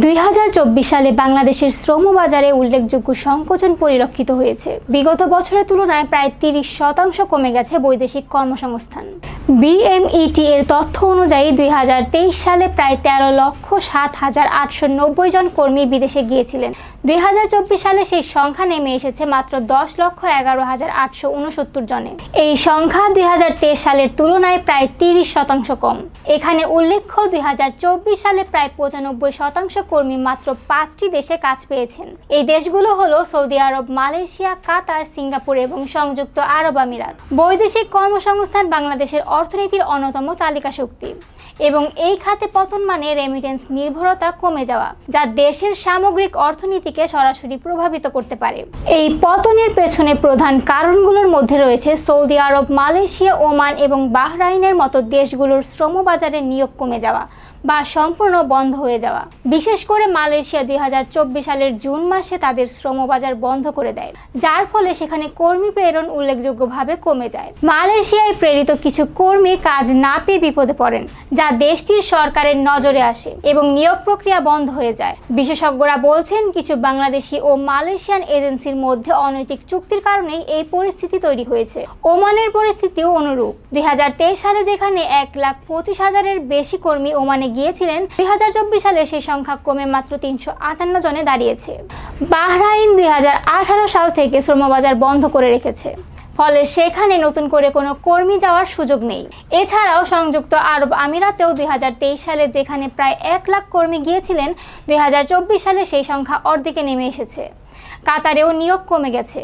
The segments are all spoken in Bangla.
2024 সালে বাংলাদেশের শ্রম বাজারে উল্লেখযোগ্য সংকোচন পরিলক্ষিত হয়েছে। বিগত বছরের তুলনায় প্রায় 30% কমে গেছে বৈদেশিক কর্মসংস্থান। BMET এর তথ্য অনুযায়ী 2023 সালে প্রায় 13,07,890 জন কর্মী বিদেশে গিয়েছিলেন। 2024 সালে সেই সংখ্যা নেমে এসেছে মাত্র 10,11,869 জনে। এই সংখ্যা 2023 সালের তুলনায় প্রায় 30% কম। এখানে উল্লেখ্য 2024 সালে প্রায় 95% কর্মী মাত্র 5টি দেশে কাজ পেয়েছেন। এই দেশগুলো হলো সৌদি আরব, মালয়েশিয়া, কাতার, সিঙ্গাপুর এবং সংযুক্ত আরব আমিরাত। বৈদেশিক কর্মসংস্থান বাংলাদেশের অর্থনীতির অন্যতম চালিকা শক্তি এবং এই খাতে পতন মানে রেমিটেন্স নির্ভরতা কমে যাওয়া, যা দেশের সামগ্রিক অর্থনীতিকে সরাসরি প্রভাবিত করতে পারে। এই পতনের পেছনে প্রধান কারণগুলোর মধ্যে রয়েছে সৌদি আরব, মালয়েশিয়া, ওমান এবং বাহরাইনের মতো দেশগুলোর শ্রমবাজারে নিয়োগ কমে যাওয়া বা সম্পূর্ণ বন্ধ হয়ে যাওয়া। বিশেষ করে মালয়েশিয়া 2024 সালের জুন মাসে তাদের শ্রমবাজার বন্ধ করে দেয়, যার ফলে সেখানে কর্মী প্রেরণ উল্লেখযোগ্যভাবে কমে যায়। মালয়েশিয়ায় প্রেরিত কিছু কর্মী কাজ না পেয়ে বিপদে পড়েন, যা দেশটির সরকারের নজরে আসে এবং নিয়োগ প্রক্রিয়া বন্ধ হয়ে যায়। বিশেষজ্ঞরা বলছেন কিছু বাংলাদেশি ও মালয়েশিয়ান এজেন্সির মধ্যে অনৈতিক চুক্তির কারণেই এই পরিস্থিতি তৈরি হয়েছে। ওমানের পরিস্থিতিও অনুরূপ। 2023 সালে যেখানে 1,25,000-এর বেশি কর্মী ওমানে গিয়েছিলেন, 2024 সালে সেই সংখ্যা কমে মাত্র 358 জনে দাঁড়িয়েছে। বাহরাইন 2018 সাল থেকে শ্রমবাজার বন্ধ করে রেখেছে, ফলে সেখানে নতুন করে কোনো কর্মী যাওয়ার সুযোগ নেই। এছাড়াও সংযুক্ত আরব আমিরাতেও 2023 সালে যেখানে প্রায় 1 লাখ কর্মী গিয়েছিলেন, 2024 সালে সেই সংখ্যা অর্ধেকে নেমে এসেছে। কাতারেও নিয়োগ কমে গেছে,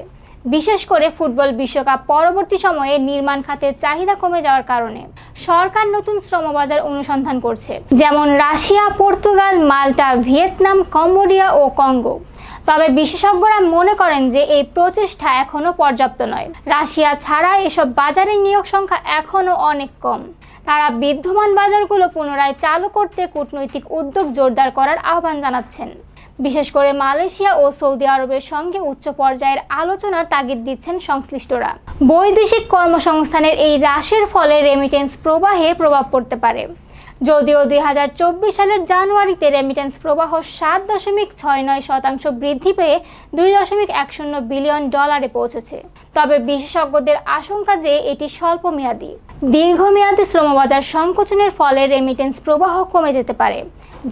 বিশেষ করে ফুটবল বিশ্বকাপ পরবর্তী সময়ে নির্মাণ খাতের চাহিদা কমে যাওয়ার কারণে। সরকার নতুন শ্রমবাজার অনুসন্ধান করছে, যেমন রাশিয়া, পর্তুগাল, মাল্টা, ভিয়েতনাম, কম্বোডিয়া ও কঙ্গো। তবে বিশেষজ্ঞরা মনে করেন যে এই প্রচেষ্টা এখনও পর্যাপ্ত নয়। রাশিয়া ছাড়া এসব বাজারের নিয়োগ সংখ্যা এখনও অনেক কম। তারা বিদ্যমান বাজারগুলো পুনরায় চালু করতে কূটনৈতিক উদ্যোগ জোরদার করার আহ্বান জানাচ্ছেন। বিশেষ করে মালয়েশিয়া ও সৌদি আরবের সঙ্গে উচ্চ পর্যায়ের আলোচনার তাগিদ দিচ্ছেন সংশ্লিষ্টরা। বৈদেশিক কর্মসংস্থানের এই হ্রাসের ফলে রেমিটেন্স প্রবাহে প্রভাব পড়তে পারে। যদিও 2024 সালের জানুয়ারিতে রেমিটেন্স প্রবাহ 7.69% বৃদ্ধি পেয়ে $2.10 বিলিয়ন পৌঁছেছে। তবে বিশেষজ্ঞদের আশঙ্কা যে এটি স্বল্পমেয়াদী। দীর্ঘমেয়াদী শ্রমবাজার সংকোচনের ফলে রেমিটেন্স প্রবাহ কমে যেতে পারে,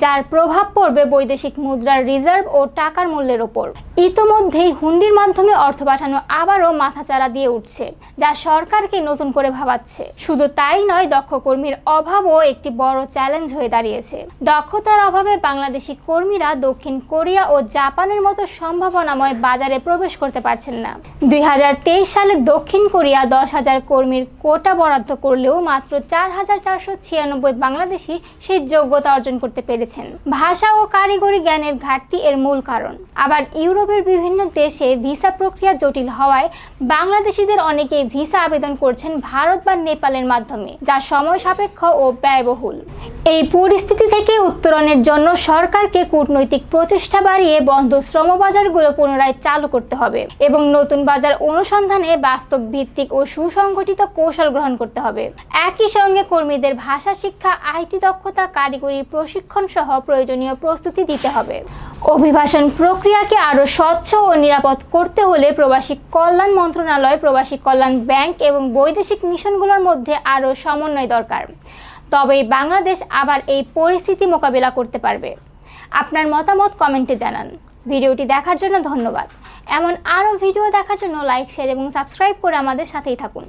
যার প্রভাব পড়বে বৈদেশিক মুদ্রার রিজার্ভ ও টাকার মূল্যের ওপর। ইতোমধ্যেই হুন্ডির মাধ্যমে অর্থ পাঠানো আবারও মাথাচাড়া দিয়ে উঠছে, যা সরকারকে নতুন করে ভাবাচ্ছে। শুধু তাই নয়, দক্ষ কর্মীর অভাবও একটি বড় চ্যালেঞ্জ হয়ে দাঁড়িয়েছে। দক্ষতার অভাবে বাংলাদেশি কর্মীরা দক্ষিণ কোরিয়া ও জাপানের মতো সম্ভাবনাময় বাজারে প্রবেশ করতে পারছেন না। 2023 সালে দক্ষিণ কোরিয়া 10,000 কর্মীর কোটা বরাদ্দ করলেও মাত্র 4,496 বাংলাদেশি সেই যোগ্যতা অর্জন করতে পেরেছেন। ভাষা ও কারিগরি জ্ঞানের ঘাটতি এর মূল কারণ। আবার ইউরোপের বিভিন্ন দেশে ভিসা প্রক্রিয়া জটিল হওয়ায় বাংলাদেশিদের অনেকেই ভিসা আবেদন করছেন ভারত বা নেপালের মাধ্যমে, যা সময় সাপেক্ষ ও ব্যয়বহুল। এই পরিস্থিতি থেকে উত্তরণের জন্য সরকারকে কূটনৈতিক প্রচেষ্টা বাড়িয়ে বন্ধ শ্রমবাজারগুলো পুনরায় চালু করতে হবে এবং নতুন বাজার অনুসন্ধানে বাস্তব ভিত্তিক ও সুসংগঠিত কৌশল গ্রহণ করতে হবে। একই সঙ্গে কর্মীদের ভাষা শিক্ষা, আইটি দক্ষতা, কারিগরি প্রশিক্ষণ সহ প্রয়োজনীয় প্রস্তুতি দিতে হবে। অভিবাসন প্রক্রিয়াকে আরও স্বচ্ছ ও নিরাপদ করতে হলে প্রবাসী কল্যাণ মন্ত্রণালয়, প্রবাসী কল্যাণ ব্যাংক এবং বৈদেশিক মিশনগুলোর মধ্যে আরও সমন্বয় দরকার। তবেই বাংলাদেশ আবার এই পরিস্থিতি মোকাবেলা করতে পারবে। আপনার মতামত কমেন্টে জানান। ভিডিওটি দেখার জন্য ধন্যবাদ। এমন আরও ভিডিও দেখার জন্য লাইক, শেয়ার এবং সাবস্ক্রাইব করে আমাদের সাথেই থাকুন।